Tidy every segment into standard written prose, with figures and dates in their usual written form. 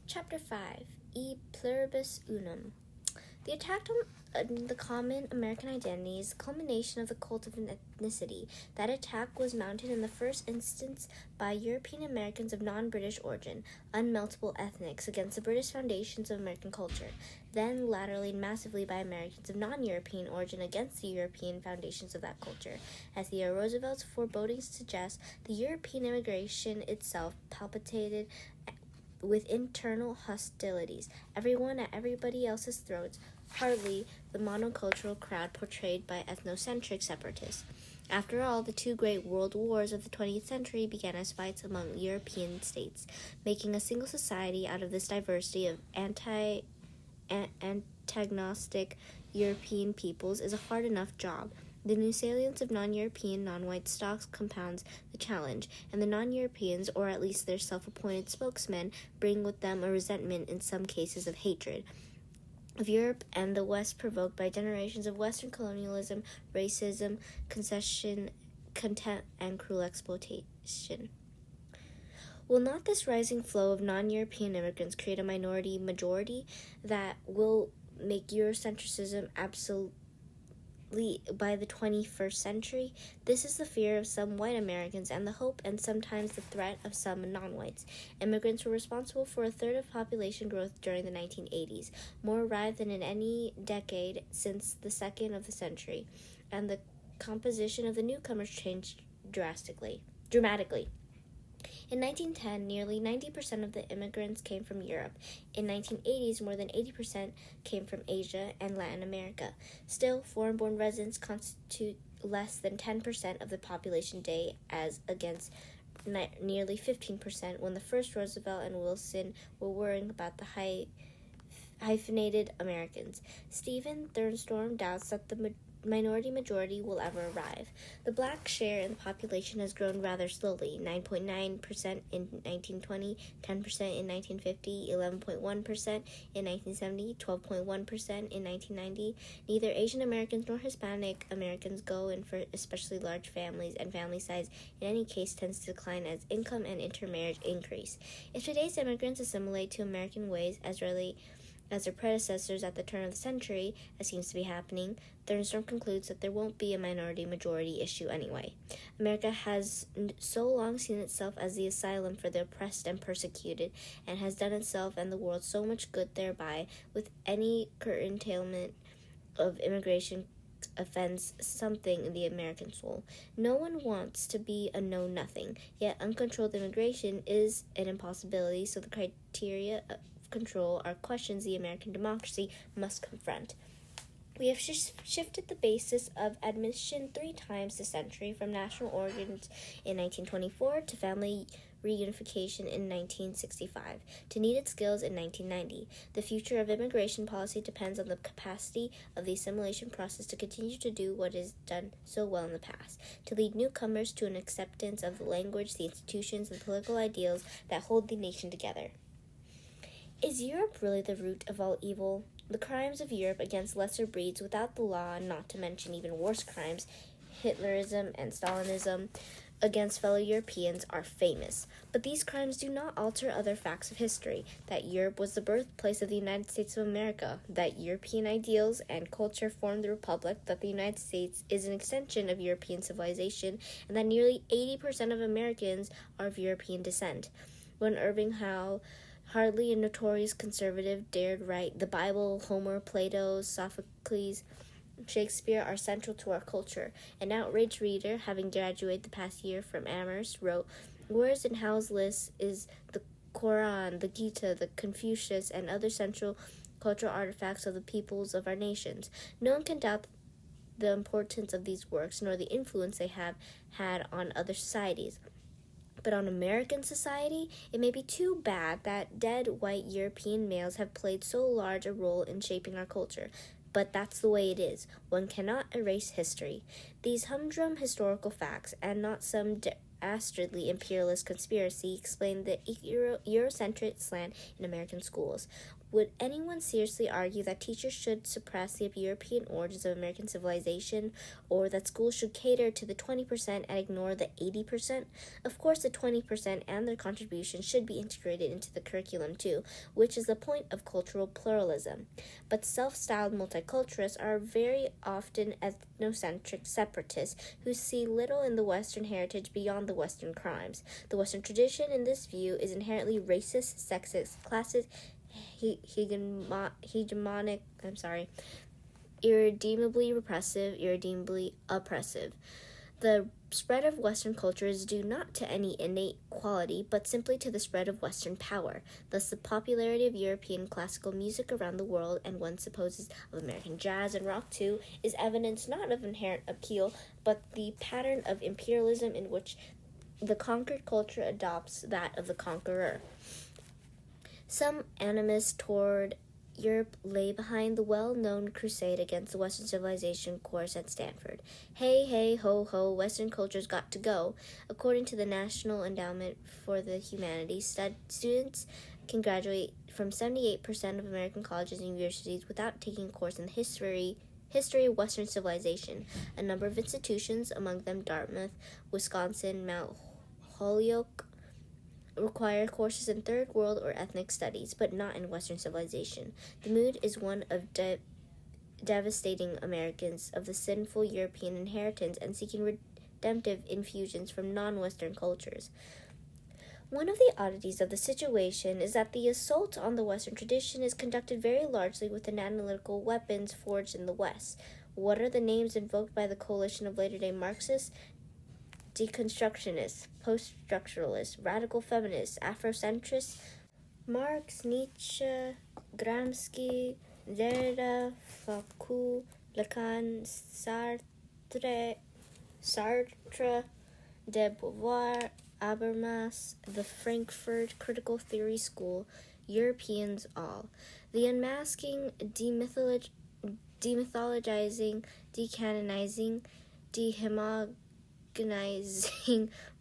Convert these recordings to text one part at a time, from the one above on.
Chapter 5, E Pluribus Unum. The attack on the common American identity is the culmination of the cult of ethnicity. That attack was mounted in the first instance by European Americans of non-British origin, unmeltable ethnics, against the British foundations of American culture, then latterly massively by Americans of non-European origin against the European foundations of that culture. As Theodore Roosevelt's forebodings suggest, the European immigration itself palpitated with internal hostilities, everyone at everybody else's throats, hardly the monocultural crowd portrayed by ethnocentric separatists. After all, the two great world wars of the 20th century began as fights among European states. Making a single society out of this diversity of antagonistic European peoples is a hard enough job. The new salience of non-European, non-white stocks compounds the challenge, and the non-Europeans, or at least their self-appointed spokesmen, bring with them a resentment, in some cases of hatred, of Europe and the West, provoked by generations of Western colonialism, racism, concession, contempt, and cruel exploitation. Will not this rising flow of non-European immigrants create a minority majority that will make Eurocentrism absolute by the 21st century? This is the fear of some white Americans and the hope and sometimes the threat of some non-whites. Immigrants were responsible for a third of population growth during the 1980s, more arrived than in any decade since the second of the century, and the composition of the newcomers changed dramatically. In 1910, nearly 90% of the immigrants came from Europe. In 1980s, more than 80% came from Asia and Latin America. Still, foreign-born residents constitute less than 10% of the population today, as against nearly 15% when the first Roosevelt and Wilson were worrying about the hyphenated Americans. Stephen Thurnstorm doubts that the minority majority will ever arrive. The black share in the population has grown rather slowly, 9.9% in 1920, 10% in 1950, 11.1% in 1970, 12.1% in 1990. Neither Asian Americans nor Hispanic Americans go in for especially large families, and family size in any case tends to decline as income and intermarriage increase. If today's immigrants assimilate to American ways as readily as their predecessors at the turn of the century, as seems to be happening, Thurnstorm concludes that there won't be a minority-majority issue anyway. America has so long seen itself as the asylum for the oppressed and persecuted, and has done itself and the world so much good thereby, with any curtailment of immigration offends something in the American soul. No one wants to be a know-nothing, yet uncontrolled immigration is an impossibility, so the criteria of control are questions the American democracy must confront. We have shifted the basis of admission 3 times this century, from national origins in 1924 to family reunification in 1965 to needed skills in 1990. The future of immigration policy depends on the capacity of the assimilation process to continue to do what is done so well in the past, to lead newcomers to an acceptance of the language, the institutions, and political ideals that hold the nation together. Is Europe really the root of all evil? The crimes of Europe against lesser breeds without the law, not to mention even worse crimes, Hitlerism and Stalinism, against fellow Europeans are famous. But these crimes do not alter other facts of history, that Europe was the birthplace of the United States of America, that European ideals and culture formed the Republic, that the United States is an extension of European civilization, and that nearly 80% of Americans are of European descent. When Irving Howe, hardly a notorious conservative, dared write, the Bible, Homer, Plato, Sophocles, Shakespeare are central to our culture. An outraged reader, having graduated the past year from Amherst, wrote, "Whereas in Howe's list is the Quran, the Gita, the Confucius, and other central cultural artifacts of the peoples of our nations. No one can doubt the importance of these works, nor the influence they have had on other societies. But on American society, it may be too bad that dead white European males have played so large a role in shaping our culture. But that's the way it is. One cannot erase history. These humdrum historical facts, and not some dastardly imperialist conspiracy, explain the Eurocentric slant in American schools. Would anyone seriously argue that teachers should suppress the European origins of American civilization, or that schools should cater to the 20% and ignore the 80%? Of course, the 20% and their contribution should be integrated into the curriculum too, which is the point of cultural pluralism. But self-styled multiculturalists are very often ethnocentric separatists who see little in the Western heritage beyond the Western crimes. The Western tradition, in this view, is inherently racist, sexist, classist, hegemonic, irredeemably repressive, irredeemably oppressive. The spread of Western culture is due not to any innate quality, but simply to the spread of Western power. Thus, the popularity of European classical music around the world, and one supposes of American jazz and rock too, is evidence not of inherent appeal, but the pattern of imperialism in which the conquered culture adopts that of the conqueror. Some animus toward Europe lay behind the well-known crusade against the Western civilization course at Stanford. Hey, hey, ho, ho, Western culture's got to go. According to the National Endowment for the Humanities, students can graduate from 78% of American colleges and universities without taking a course in the history of Western civilization. A number of institutions, among them Dartmouth, Wisconsin, Mount Holyoke, require courses in Third World or ethnic studies, but not in Western civilization. The mood is one of devastating Americans of the sinful European inheritance and seeking redemptive infusions from non-Western cultures. One of the oddities of the situation is that the assault on the Western tradition is conducted very largely with an analytical weapons forged in the West. What are the names invoked by the coalition of later-day Marxists? Deconstructionists, post-structuralists, radical feminists, Afrocentrists, Marx, Nietzsche, Gramsci, Derrida, Foucault, Lacan, Sartre, de Beauvoir, Habermas, the Frankfurt Critical Theory School, Europeans all. The unmasking, demythologizing, decanonizing, dehomogenizing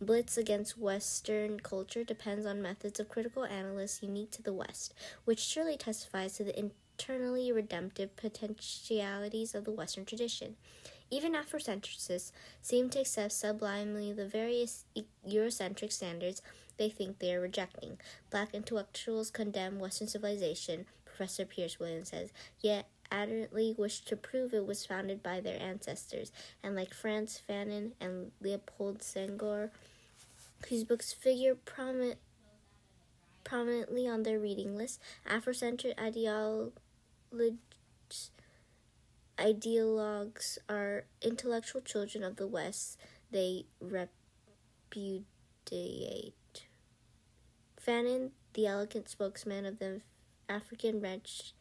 blitz against Western culture depends on methods of critical analysis unique to the West, which surely testifies to the internally redemptive potentialities of the Western tradition. Even Afrocentricists seem to accept sublimely the various Eurocentric standards they think they are rejecting. Black intellectuals condemn Western civilization, Professor Pierce Williams says, yet ardently wish to prove it was founded by their ancestors, and like Frantz Fanon and Leopold Senghor, whose books figure prominently on their reading list, Afrocentric ideologues are intellectual children of the West they repudiate. Fanon, the elegant spokesman of the African wretch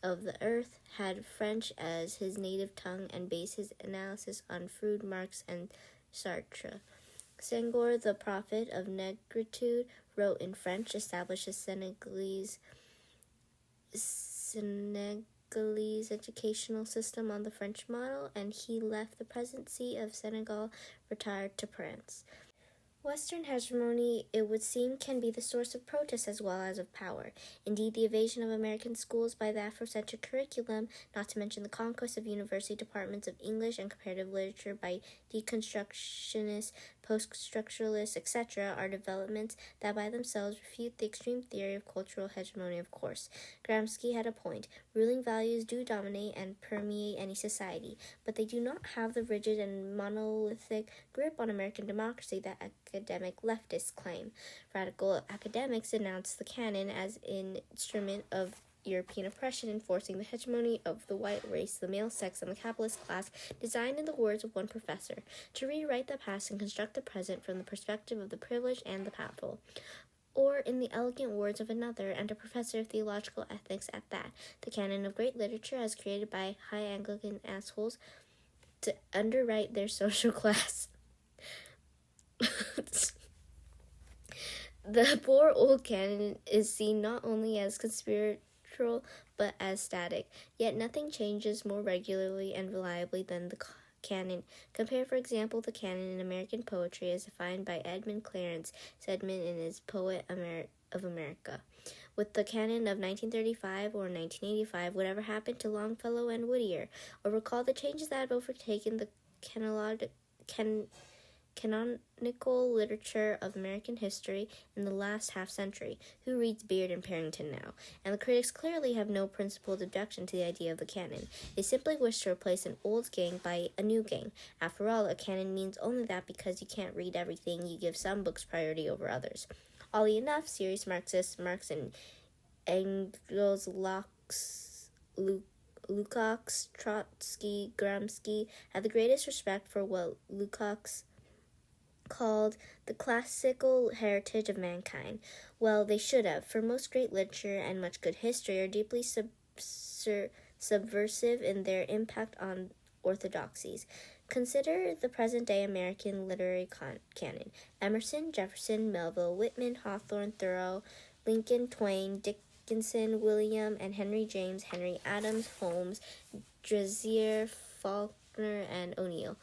of the earth, had French as his native tongue and based his analysis on Freud, Marx, and Sartre. Senghor, the prophet of negritude, wrote in French, established a Senegalese educational system on the French model, and he left the presidency of Senegal, retired to France. Western hegemony, it would seem, can be the source of protest as well as of power. Indeed, the evasion of American schools by the Afrocentric curriculum, not to mention the conquest of university departments of English and comparative literature by deconstructionists, post-structuralists, etc., are developments that by themselves refute the extreme theory of cultural hegemony, of course. Gramsci had a point. Ruling values do dominate and permeate any society, but they do not have the rigid and monolithic grip on American democracy that academic leftists claim. Radical academics denounce the canon as an instrument of European oppression, enforcing the hegemony of the white race, the male sex, and the capitalist class, designed, in the words of one professor, to rewrite the past and construct the present from the perspective of the privileged and the powerful. Or, in the elegant words of another, and a professor of theological ethics at that, the canon of great literature as created by high Anglican assholes to underwrite their social class. The poor old canon is seen not only as conspiratorial but as static, yet nothing changes more regularly and reliably than the canon. Compare, for example, the canon in American poetry as defined by Edmund Clarence Stedman in his Poet of America. with the canon of 1935 or 1985, whatever happened to Longfellow and Whittier, or recall the changes that have overtaken the canonical literature of American history in the last half-century. Who reads Beard and Parrington now? And the critics clearly have no principled objection to the idea of the canon. They simply wish to replace an old gang by a new gang. After all, a canon means only that because you can't read everything, you give some books priority over others. Oddly enough, serious Marxists, Marx and Engels, Lukács, Trotsky, Gramsci had the greatest respect for what Lukács called the classical heritage of mankind. Well, they should have, for most great literature and much good history are deeply subversive in their impact on orthodoxies. Consider the present-day American literary canon. Emerson, Jefferson, Melville, Whitman, Hawthorne, Thoreau, Lincoln, Twain, Dickinson, William and Henry James, Henry Adams, Holmes, Drezier, Faulkner, and O'Neill.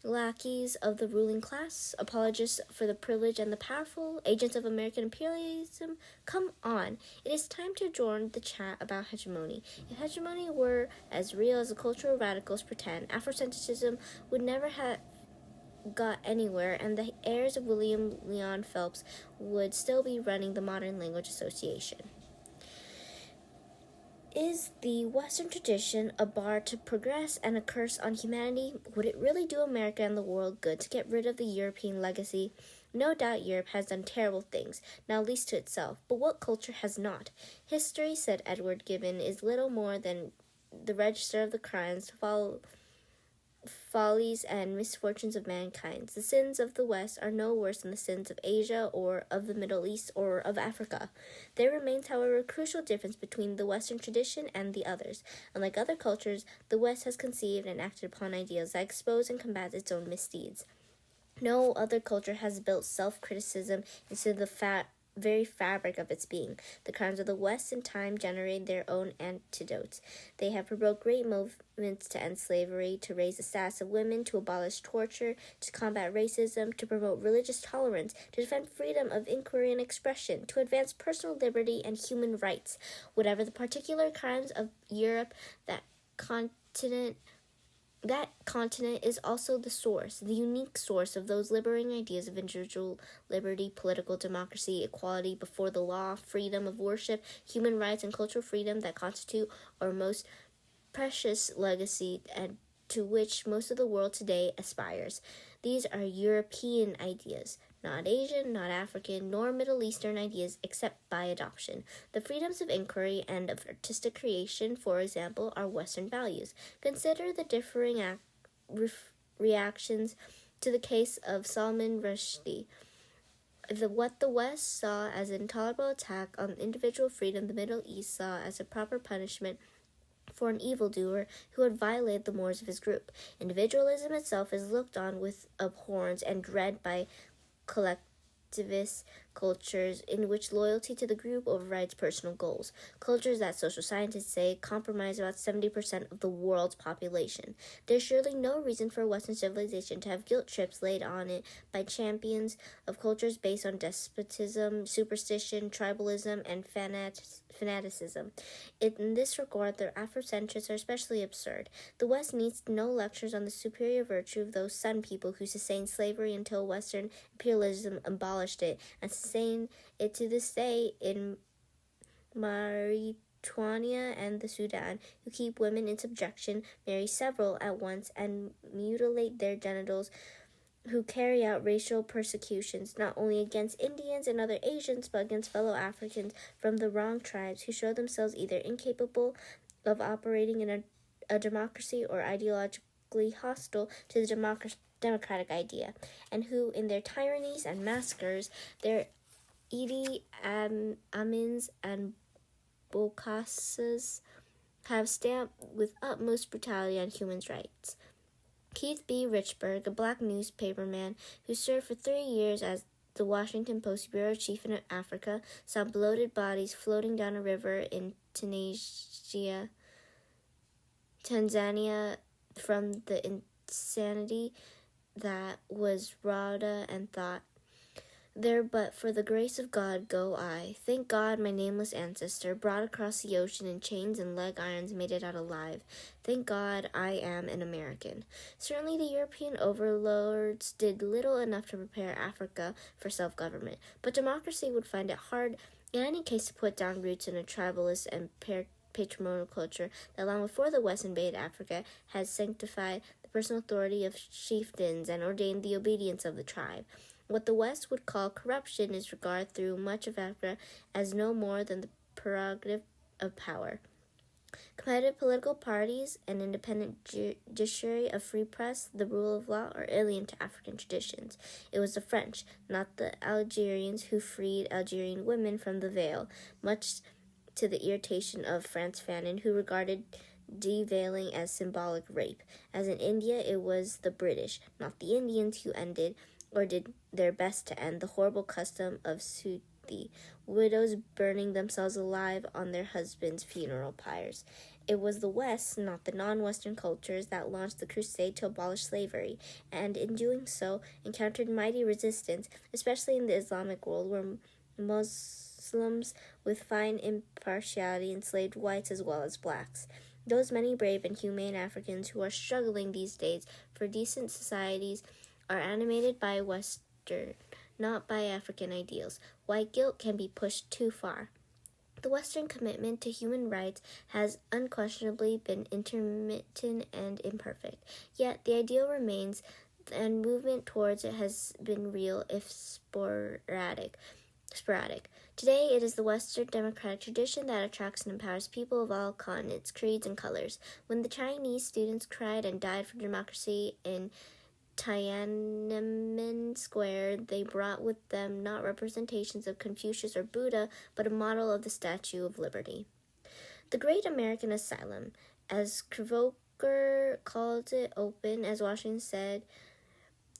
Lackeys of the ruling class, apologists for the privileged and the powerful, agents of American imperialism. Come on, it is time to join the chat about hegemony. If hegemony were as real as the cultural radicals pretend, Afrocentricism would never have got anywhere, and the heirs of William Leon Phelps would still be running the Modern Language Association. Is the Western tradition a bar to progress and a curse on humanity? Would it really do America and the world good to get rid of the European legacy? No doubt Europe has done terrible things, not least to itself, but what culture has not? History, said Edward Gibbon, is little more than the register of the crimes, follies, and misfortunes of mankind. The sins of the West are no worse than the sins of Asia or of the Middle East or of Africa. There remains, however, a crucial difference between the Western tradition and the others. Unlike other cultures, the West has conceived and acted upon ideals that expose and combat its own misdeeds. No other culture has built self-criticism into the very fabric of its being. The crimes of the West in time generated their own antidotes. They have provoked great movements to end slavery, to raise the status of women, to abolish torture, to combat racism, to promote religious tolerance, to defend freedom of inquiry and expression, to advance personal liberty and human rights. Whatever the particular crimes of Europe, that continent is also the source, the unique source of those liberating ideas of individual liberty, political democracy, equality before the law, freedom of worship, human rights, and cultural freedom that constitute our most precious legacy and to which most of the world today aspires. These are European ideas, not Asian, not African, nor Middle Eastern ideas except by adoption. The freedoms of inquiry and of artistic creation, for example, are Western values. Consider the differing reactions to the case of Salman Rushdie. What the West saw as an intolerable attack on individual freedom, the Middle East saw as a proper punishment for an evildoer who had violated the mores of his group. Individualism itself is looked on with abhorrence and dread by collectivist cultures in which loyalty to the group overrides personal goals. Cultures that social scientists say comprise about 70% of the world's population. There's surely no reason for Western civilization to have guilt trips laid on it by champions of cultures based on despotism, superstition, tribalism, and fanaticism. In this regard, the Afrocentrists are especially absurd. The West needs no lectures on the superior virtue of those Sun people who sustained slavery until Western imperialism abolished it, and sustain it to this day in Mauritania and the Sudan, who keep women in subjection, marry several at once, and mutilate their genitals, who carry out racial persecutions not only against Indians and other Asians, but against fellow Africans from the wrong tribes, who show themselves either incapable of operating in a democracy or ideologically hostile to the democratic idea, and who, in their tyrannies and massacres, their Idi Amins and Bokases, have stamped with utmost brutality on human rights. Keith B. Richburg, a black newspaperman who served for 3 years as the Washington Post bureau chief in Africa, saw bloated bodies floating down a river in Tanzania from the insanity that was Rwanda, and thought, There but for the grace of God go I. Thank God my nameless ancestor, brought across the ocean in chains and leg irons, made it out alive. Thank God I am an American. Certainly the European overlords did little enough to prepare Africa for self-government, but democracy would find it hard in any case to put down roots in a tribalist and patrimonial culture that long before the West invaded Africa had sanctified the personal authority of chieftains and ordained the obedience of the tribe. What the West would call corruption is regarded through much of Africa as no more than the prerogative of power. Competitive political parties, an independent judiciary, a free press, the rule of law are alien to African traditions. It was the French, not the Algerians, who freed Algerian women from the veil, much to the irritation of Frantz Fanon, who regarded deveiling as symbolic rape. As in India, it was the British, not the Indians, who ended or did their best to end the horrible custom of suthi, widows burning themselves alive on their husbands' funeral pyres. It was the West, not the non-Western cultures, that launched the crusade to abolish slavery, and in doing so encountered mighty resistance, especially in the Islamic world, where Muslims with fine impartiality enslaved whites as well as blacks. Those many brave and humane Africans who are struggling these days for decent societies are animated by Western, not by African ideals. White guilt can be pushed too far. The Western commitment to human rights has unquestionably been intermittent and imperfect, yet the ideal remains, and movement towards it has been real, if sporadic. Today, it is the Western democratic tradition that attracts and empowers people of all continents, creeds, and colors. When the Chinese students cried and died for democracy in Tiananmen Square, they brought with them not representations of Confucius or Buddha, but a model of the Statue of Liberty. The Great American Asylum, as Kroeker called it, open, as Washington said,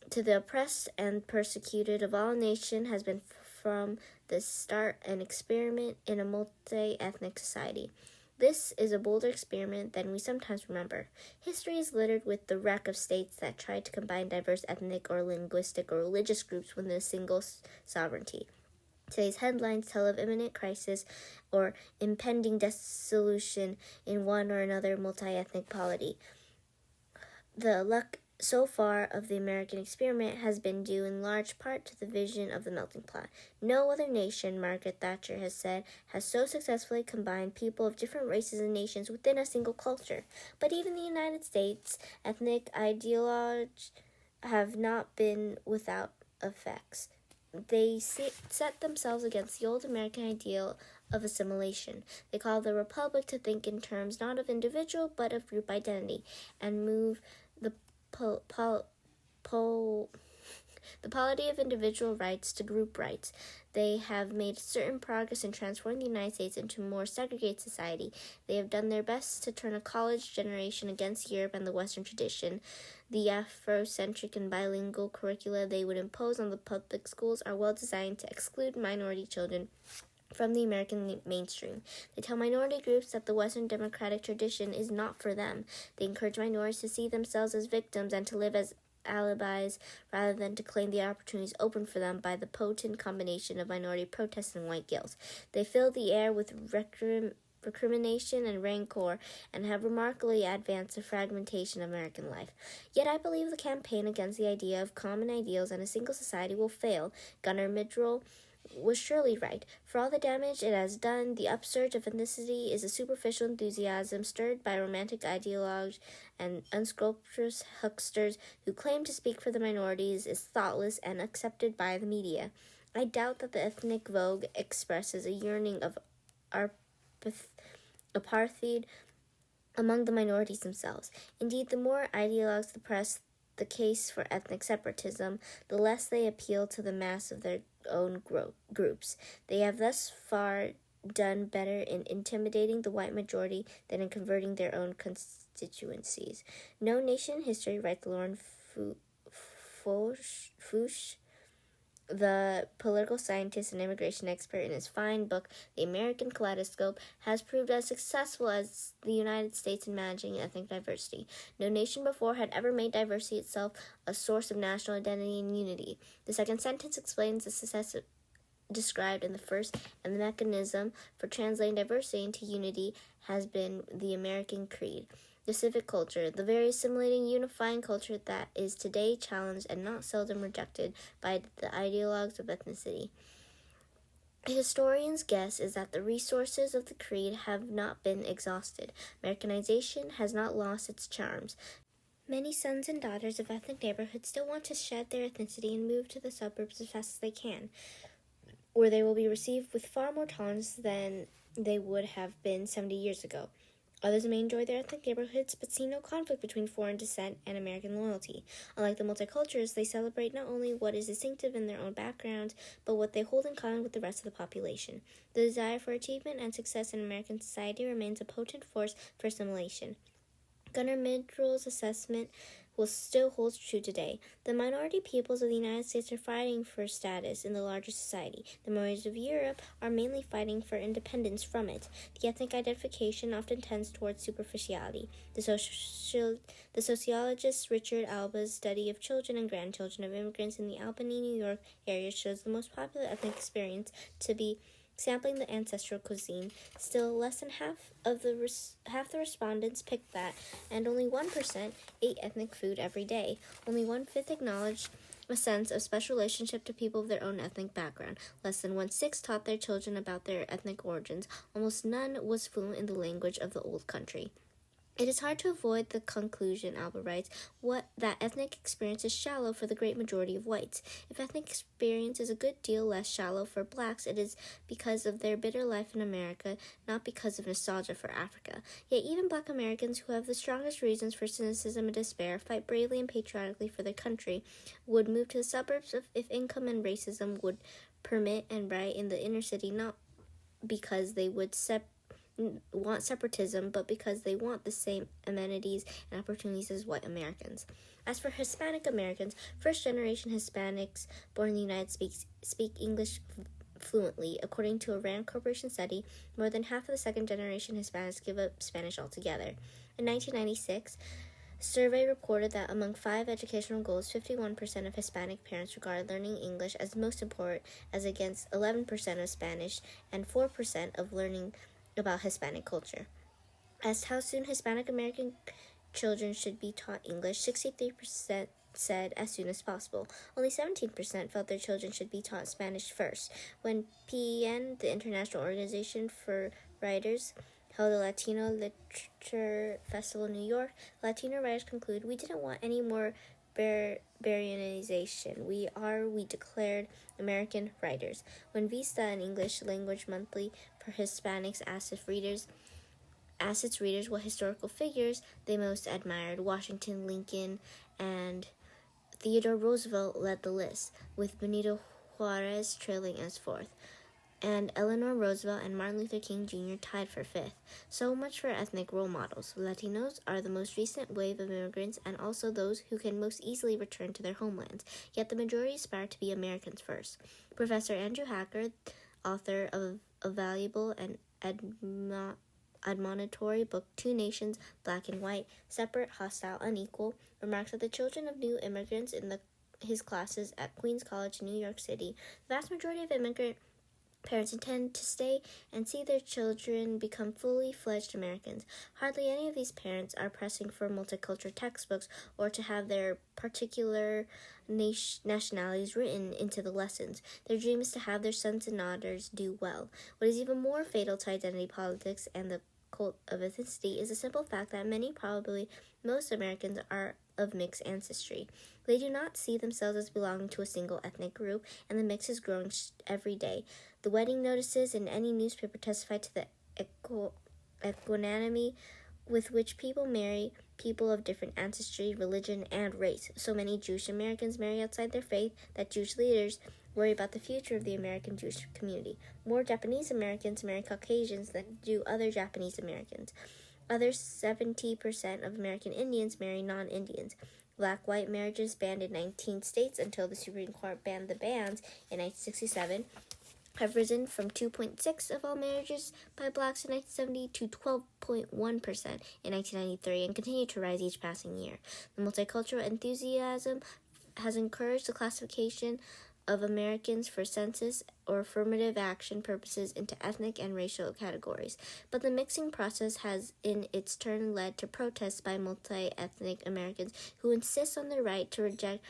to the oppressed and persecuted of all nations, has been from the start an experiment in a multi-ethnic society. This is a bolder experiment than we sometimes remember. History is littered with the wreck of states that tried to combine diverse ethnic or linguistic or religious groups within a single sovereignty. Today's headlines tell of imminent crisis or impending dissolution in one or another multi-ethnic polity. The luck so far of the American experiment has been due in large part to the vision of the melting pot. No other nation, Margaret Thatcher has said, has so successfully combined people of different races and nations within a single culture. But even the United States, ethnic ideologues have not been without effects. They set themselves against the old American ideal of assimilation. They call the republic to think in terms not of individual but of group identity, and move the polity of individual rights to group rights. They have made certain progress in transforming the United States into a more segregated society. They have done their best to turn a college generation against Europe and the Western tradition. The Afrocentric and bilingual curricula they would impose on the public schools are well designed to exclude minority children from the American mainstream. They tell minority groups that the Western democratic tradition is not for them. They encourage minorities to see themselves as victims and to live as alibis rather than to claim the opportunities opened for them by the potent combination of minority protests and white guilt. They fill the air with recrimination and rancor, and have remarkably advanced the fragmentation of American life. Yet I believe the campaign against the idea of common ideals and a single society will fail. Gunnar Myrdal was surely right. For all the damage it has done, the upsurge of ethnicity is a superficial enthusiasm stirred by romantic ideologues and unscrupulous hucksters who claim to speak for the minorities, is thoughtless and accepted by the media. I doubt that the ethnic vogue expresses a yearning of apartheid among the minorities themselves. Indeed, the more ideologues the press the case for ethnic separatism, the less they appeal to the mass of their own groups. They have thus far done better in intimidating the white majority than in converting their own constituencies. No nation in history, writes Lauren Fouche, the political scientist and immigration expert, in his fine book, The American Kaleidoscope, has proved as successful as the United States in managing ethnic diversity. No nation before had ever made diversity itself a source of national identity and unity. The second sentence explains the success described in the first, and the mechanism for translating diversity into unity has been the American creed. The civic culture, the very assimilating, unifying culture that is today challenged and not seldom rejected by the ideologues of ethnicity. A historian's guess is that the resources of the creed have not been exhausted. Americanization has not lost its charms. Many sons and daughters of ethnic neighborhoods still want to shed their ethnicity and move to the suburbs as fast as they can, where they will be received with far more tolerance than they would have been 70 years ago. Others may enjoy their ethnic neighborhoods, but see no conflict between foreign descent and American loyalty. Unlike the multicultures, they celebrate not only what is distinctive in their own backgrounds, but what they hold in common with the rest of the population. The desire for achievement and success in American society remains a potent force for assimilation. Gunnar Myrdal's assessment will still hold true today. The minority peoples of the United States are fighting for status in the larger society. The minorities of Europe are mainly fighting for independence from it. The ethnic identification often tends towards superficiality. The sociologist Richard Alba's study of children and grandchildren of immigrants in the Albany, New York area shows the most popular ethnic experience to be sampling the ancestral cuisine. Still, less than half the respondents picked that, and only 1% ate ethnic food every day. Only 1/5 acknowledged a sense of special relationship to people of their own ethnic background. Less than 1/6 taught their children about their ethnic origins. Almost none was fluent in the language of the old country. It is hard to avoid the conclusion, Alba writes, that ethnic experience is shallow for the great majority of whites. If ethnic experience is a good deal less shallow for blacks, it is because of their bitter life in America, not because of nostalgia for Africa. Yet even black Americans who have the strongest reasons for cynicism and despair, fight bravely and patriotically for their country, would move to the suburbs if income and racism would permit, and write in the inner city, not because they would want separatism, but because they want the same amenities and opportunities as white Americans. As for Hispanic Americans, first-generation Hispanics born in the United States speak English fluently. According to a Rand Corporation study, more than half of the second-generation Hispanics give up Spanish altogether. In 1996, a survey reported that among 5 educational goals, 51% of Hispanic parents regard learning English as most important, as against 11% of Spanish and 4% of learning about Hispanic culture. Asked how soon Hispanic American children should be taught English, 63% said as soon as possible. Only 17% felt their children should be taught Spanish first. When PEN, the International Organization for Writers, held a Latino Literature Festival in New York, Latino writers conclude, "We didn't want any more Barianization. We declared American writers." When Vista, an English language monthly for Hispanics, asked its readers what historical figures they most admired, Washington, Lincoln, and Theodore Roosevelt led the list, with Benito Juarez trailing as fourth, and Eleanor Roosevelt and Martin Luther King Jr. tied for fifth. So much for ethnic role models. Latinos are the most recent wave of immigrants and also those who can most easily return to their homelands, yet the majority aspire to be Americans first. Professor Andrew Hacker, author of a valuable and admonitory book, Two Nations, Black and White, Separate, Hostile, Unequal, remarks that the children of new immigrants in his classes at Queens College in New York City, the vast majority of immigrant parents intend to stay and see their children become fully fledged Americans. Hardly any of these parents are pressing for multicultural textbooks or to have their particular nationalities written into the lessons. Their dream is to have their sons and daughters do well. What is even more fatal to identity politics and the cult of ethnicity is the simple fact that many, probably most Americans, are of mixed ancestry. They do not see themselves as belonging to a single ethnic group, and the mix is growing every day. The wedding notices in any newspaper testify to the equanimity with which people marry people of different ancestry, religion, and race. So many Jewish Americans marry outside their faith that Jewish leaders worry about the future of the American Jewish community. More Japanese Americans marry Caucasians than do other Japanese Americans. Other 70% of American Indians marry non-Indians. Black-white marriages banned in 19 states until the Supreme Court banned the bans in 1967 have risen from 2.6% of all marriages by blacks in 1970 to 12.1% in 1993 and continue to rise each passing year. The multicultural enthusiasm has encouraged the classification of Americans for census or affirmative action purposes into ethnic and racial categories. But the mixing process has in its turn led to protests by multi-ethnic Americans who insist on the right to reject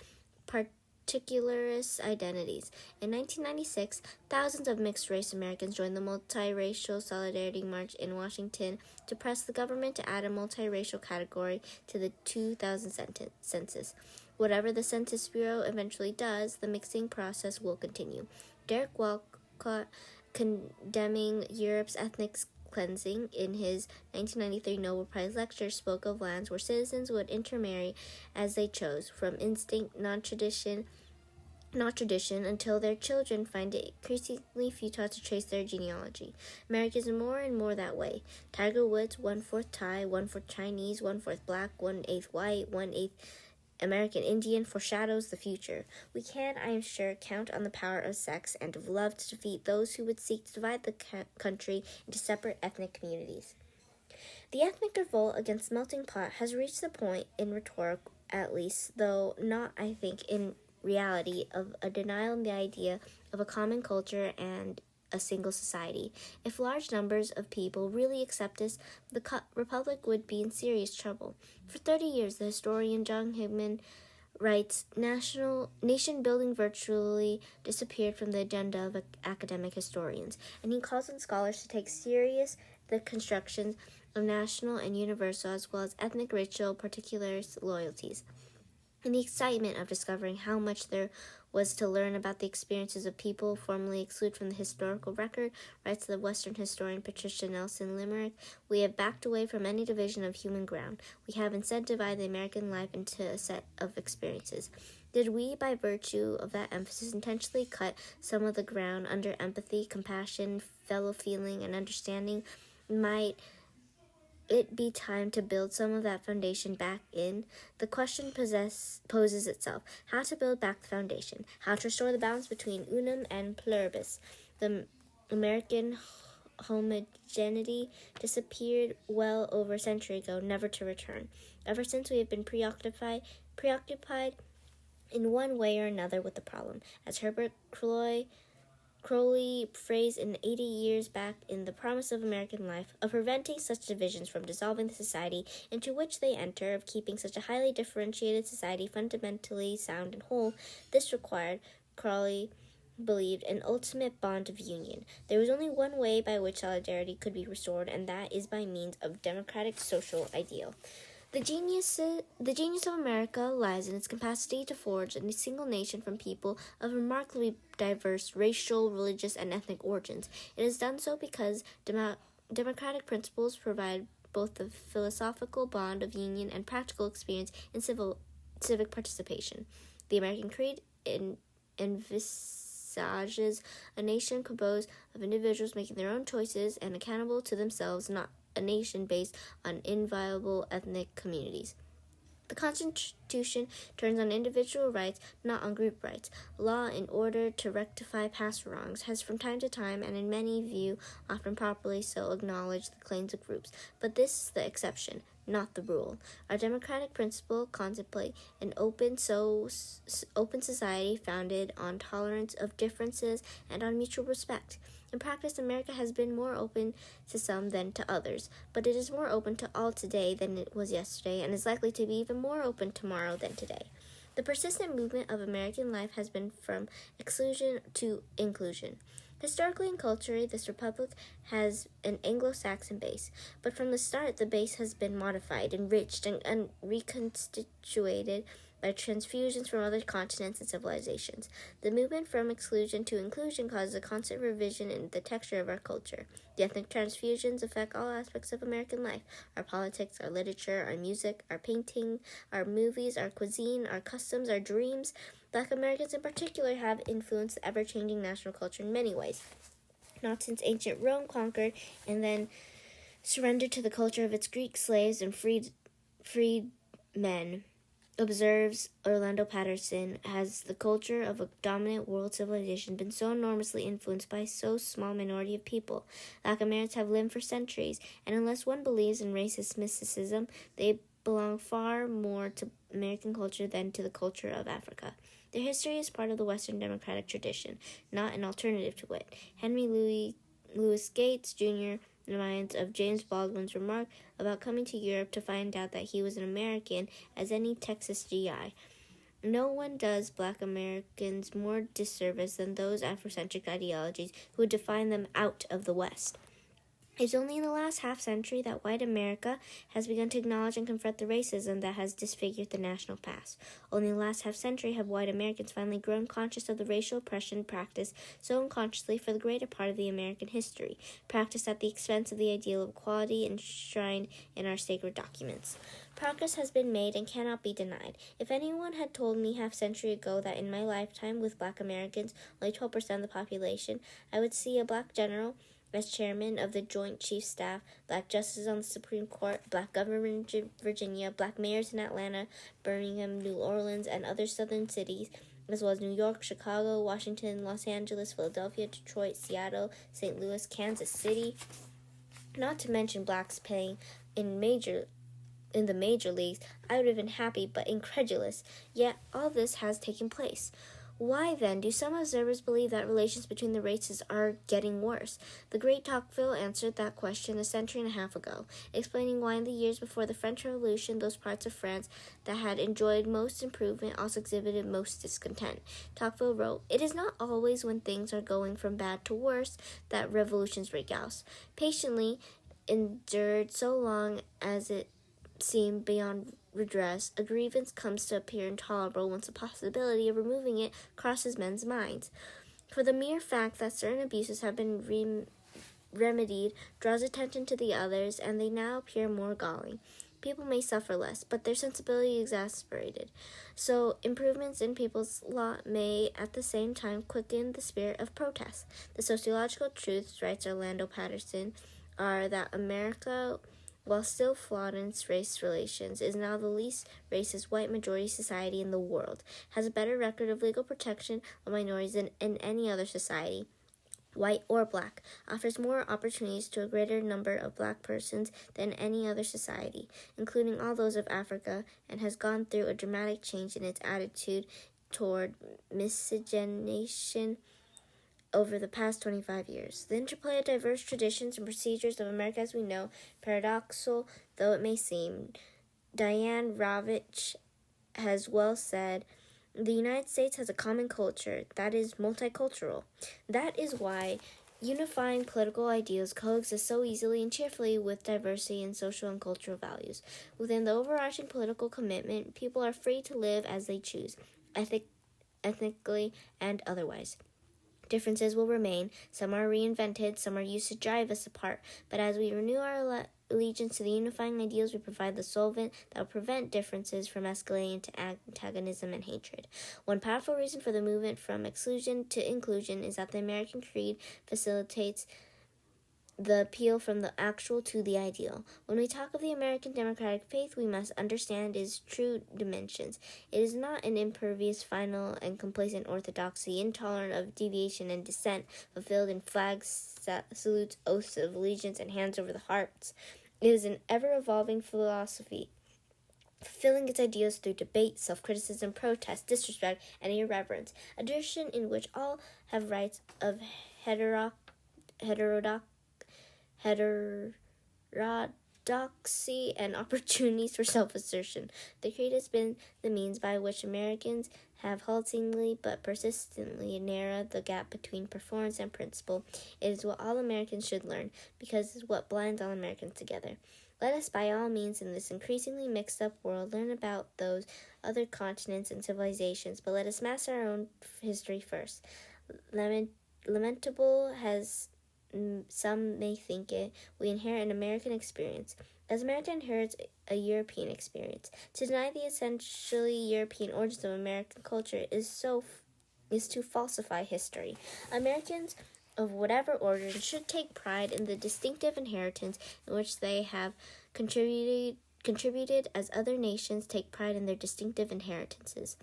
particularist identities. In 1996, thousands of mixed-race Americans joined the Multiracial Solidarity March in Washington to press the government to add a multiracial category to the 2000 census. Whatever the Census Bureau eventually does, the mixing process will continue. Derek Walcott, condemning Europe's ethnic cleansing in his 1993 Nobel Prize lecture, spoke of lands where citizens would intermarry as they chose, from instinct, not tradition, until their children find it increasingly futile to trace their genealogy. America is more and more that way. Tiger Woods, 1/4 Thai, 1/4 Chinese, 1/4 black, 1/8 white, 1/8 American Indian foreshadows the future. We can, I am sure, count on the power of sex and of love to defeat those who would seek to divide the country into separate ethnic communities. The ethnic revolt against melting pot has reached the point, in rhetoric at least, though not, I think, in reality, of a denial in the idea of a common culture and a single society. If large numbers of people really accept this, the Republic would be in serious trouble. For 30 years, the historian John Higman writes, nation building virtually disappeared from the agenda of academic historians, and he calls on scholars to take serious the constructions of national and universal as well as ethnic racial particularist loyalties. In the excitement of discovering how much there was to learn about the experiences of people formerly excluded from the historical record, writes the Western historian Patricia Nelson Limerick, we have backed away from any division of human ground. We have instead divided the American life into a set of experiences. Did we, by virtue of that emphasis, intentionally cut some of the ground under empathy, compassion, fellow feeling, and understanding? Might it be time to build some of that foundation back in? The question poses itself. How to build back the foundation? How to restore the balance between unum and pluribus? The American homogeneity disappeared well over a century ago, never to return. Ever since, we have been preoccupied in one way or another with the problem. As Herbert Crowley phrased in 80 years back in The Promise of American Life, of preventing such divisions from dissolving the society into which they enter, of keeping such a highly differentiated society fundamentally sound and whole, this required, Crowley believed, an ultimate bond of union. There was only one way by which solidarity could be restored, and that is by means of democratic social ideal. The genius of America lies in its capacity to forge a single nation from people of remarkably diverse racial, religious, and ethnic origins. It has done so because democratic principles provide both the philosophical bond of union and practical experience in civic participation. The American Creed envisages a nation composed of individuals making their own choices and accountable to themselves, not a nation based on inviolable ethnic communities. The Constitution turns on individual rights, not on group rights. Law, in order to rectify past wrongs, has from time to time, and in many view, often properly so, acknowledged the claims of groups. But this is the exception, not the rule. Our democratic principle contemplate an open society founded on tolerance of differences and on mutual respect. In practice, America has been more open to some than to others, but it is more open to all today than it was yesterday, and is likely to be even more open tomorrow than today. The persistent movement of American life has been from exclusion to inclusion. Historically and culturally, this republic has an Anglo-Saxon base, but from the start the base has been modified, enriched, and reconstituted by transfusions from other continents and civilizations. The movement from exclusion to inclusion causes a constant revision in the texture of our culture. The ethnic transfusions affect all aspects of American life: our politics, our literature, our music, our painting, our movies, our cuisine, our customs, our dreams. Black Americans in particular have influenced the ever-changing national culture in many ways. Not since ancient Rome conquered and then surrendered to the culture of its Greek slaves and freed men Observes Orlando Patterson, has the culture of a dominant world civilization been so enormously influenced by so small minority of people? Black Americans have lived for centuries, and unless one believes in racist mysticism, they belong far more to American culture than to the culture of Africa. Their history is part of the Western democratic tradition, not an alternative to it. Henry Louis Gates Jr. reminds of James Baldwin's remark about coming to Europe to find out that he was an American as any Texas GI. No one does Black Americans more disservice than those Afrocentric ideologies who would define them out of the West. It's only in the last half-century that white America has begun to acknowledge and confront the racism that has disfigured the national past. Only in the last half-century have white Americans finally grown conscious of the racial oppression practiced so unconsciously for the greater part of the American history, practiced at the expense of the ideal of equality enshrined in our sacred documents. Progress has been made and cannot be denied. If anyone had told me half-century ago that in my lifetime with Black Americans, only 12% of the population, I would see a Black general as chairman of the Joint Chiefs Staff, Black justices on the Supreme Court, Black governor in Virginia, Black mayors in Atlanta, Birmingham, New Orleans, and other southern cities, as well as New York, Chicago, Washington, Los Angeles, Philadelphia, Detroit, Seattle, St. Louis, Kansas City, not to mention Blacks playing in the major leagues, I would have been happy but incredulous. Yet all this has taken place. Why, then, do some observers believe that relations between the races are getting worse? The great Tocqueville answered that question a century and a half ago, explaining why in the years before the French Revolution those parts of France that had enjoyed most improvement also exhibited most discontent. Tocqueville wrote, "It is not always when things are going from bad to worse that revolutions break out. Patiently endured so long as it seemed beyond redress, a grievance comes to appear intolerable once the possibility of removing it crosses men's minds. For the mere fact that certain abuses have been remedied draws attention to the others, and they now appear more galling. People may suffer less, but their sensibility is exasperated. So improvements in people's lot may at the same time quicken the spirit of protest. The sociological truths," writes Orlando Patterson, "are that America, while still flawed in its race relations, is now the least racist white majority society in the world, has a better record of legal protection of minorities than in any other society, white or black, offers more opportunities to a greater number of black persons than any other society, including all those of Africa, and has gone through a dramatic change in its attitude toward miscegenation over the past 25 years. The interplay of diverse traditions and procedures of America as we know, paradoxical though it may seem, Diane Ravitch has well said, the United States has a common culture that is multicultural. That is why unifying political ideals coexist so easily and cheerfully with diversity in social and cultural values. Within the overarching political commitment, people are free to live as they choose, ethnically and otherwise. Differences will remain. Some are reinvented, some are used to drive us apart. But as we renew our allegiance to the unifying ideals, we provide the solvent that will prevent differences from escalating to antagonism and hatred. One powerful reason for the movement from exclusion to inclusion is that the American creed facilitates the appeal from the actual to the ideal. When we talk of the American democratic faith, we must understand its true dimensions. It is not an impervious, final, and complacent orthodoxy, intolerant of deviation and dissent, fulfilled in flags, salutes, oaths of allegiance, and hands over the hearts. It is an ever-evolving philosophy, fulfilling its ideals through debate, self-criticism, protest, disrespect, and irreverence, a tradition in which all have rights of heterodoxy and opportunities for self-assertion. The creed has been the means by which Americans have haltingly but persistently narrowed the gap between performance and principle. It is what all Americans should learn, because it is what binds all Americans together. Let us, by all means, in this increasingly mixed-up world, learn about those other continents and civilizations, but let us master our own history first. Lamentable has some may think it, we inherit an American experience, as America inherits a European experience. To deny the essentially European origins of American culture is to falsify history. Americans of whatever origin should take pride in the distinctive inheritance in which they have contributed contributed as other nations take pride in their distinctive inheritances.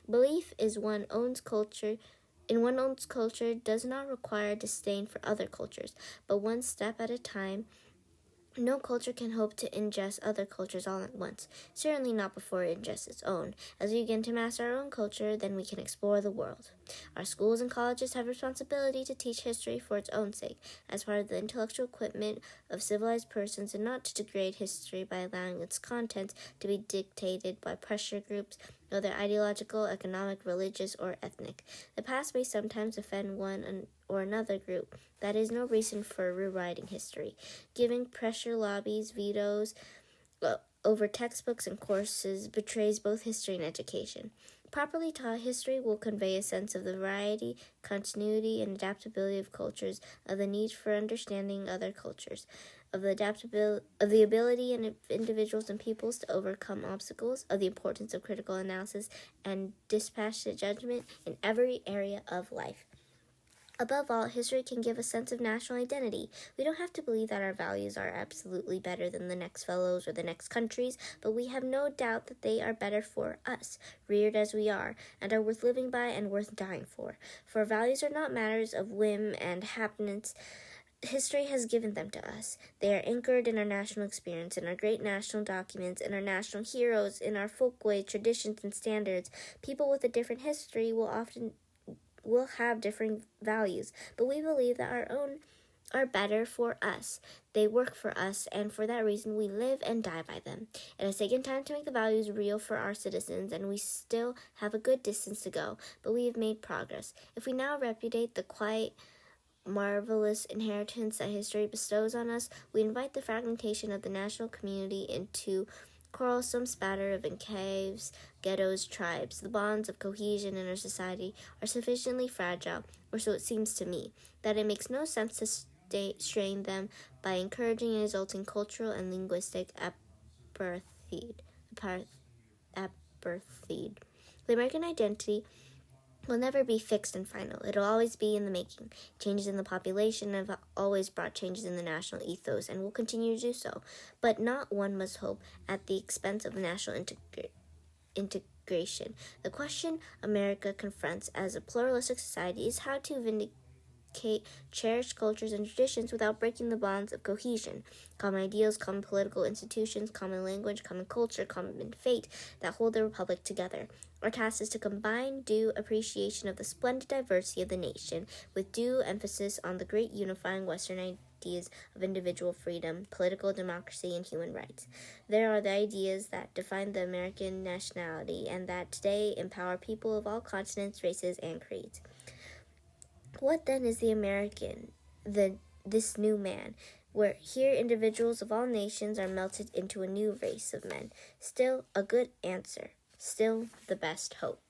Belief is one own's culture in one own's culture does not require disdain for other cultures, but one step at a time. No culture can hope to ingest other cultures all at once, certainly not before it ingests its own. As we begin to master our own culture, then we can explore the world. Our schools and colleges have responsibility to teach history for its own sake, as part of the intellectual equipment of civilized persons, and not to degrade history by allowing its contents to be dictated by pressure groups, whether ideological, economic, religious, or ethnic. The past may sometimes offend one or another group. That is no reason for rewriting history. Giving pressure lobbies vetoes over textbooks and courses betrays both history and education. Properly taught history will convey a sense of the variety, continuity, and adaptability of cultures, of the need for understanding other cultures, of the ability of individuals and peoples to overcome obstacles, of the importance of critical analysis and dispassionate judgment in every area of life. Above all, history can give a sense of national identity. We don't have to believe that our values are absolutely better than the next fellows or the next countries, but we have no doubt that they are better for us, reared as we are, and are worth living by and worth dying for. For values are not matters of whim and happenance. History has given them to us. They are anchored in our national experience, in our great national documents, in our national heroes, in our folkways, traditions, and standards. People with a different history will have different values, but we believe that our own are better for us. They work for us, and for that reason we live and die by them. It has taken time to make the values real for our citizens, and we still have a good distance to go, but we have made progress. If we now repudiate the quiet, marvelous inheritance that history bestows on us, we invite the fragmentation of the national community into quarrelsome spatter of encaves, ghettos, tribes. The bonds of cohesion in our society are sufficiently fragile, or so it seems to me, that it makes no sense to strain them by encouraging and exalting cultural and linguistic apartheid. The American identity will never be fixed and final. It'll always be in the making. Changes in the population have always brought changes in the national ethos and will continue to do so, but not, one must hope, at the expense of national integration. The question America confronts as a pluralistic society is how to vindicate cherished cultures and traditions without breaking the bonds of cohesion. Common ideals, common political institutions, common language, common culture, common fate that hold the republic together. Our task is to combine due appreciation of the splendid diversity of the nation with due emphasis on the great unifying Western ideas of individual freedom, political democracy, and human rights. There are the ideas that define the American nationality and that today empower people of all continents, races, and creeds. What then is the American, this new man, where here individuals of all nations are melted into a new race of men? Still a good answer, still the best hope.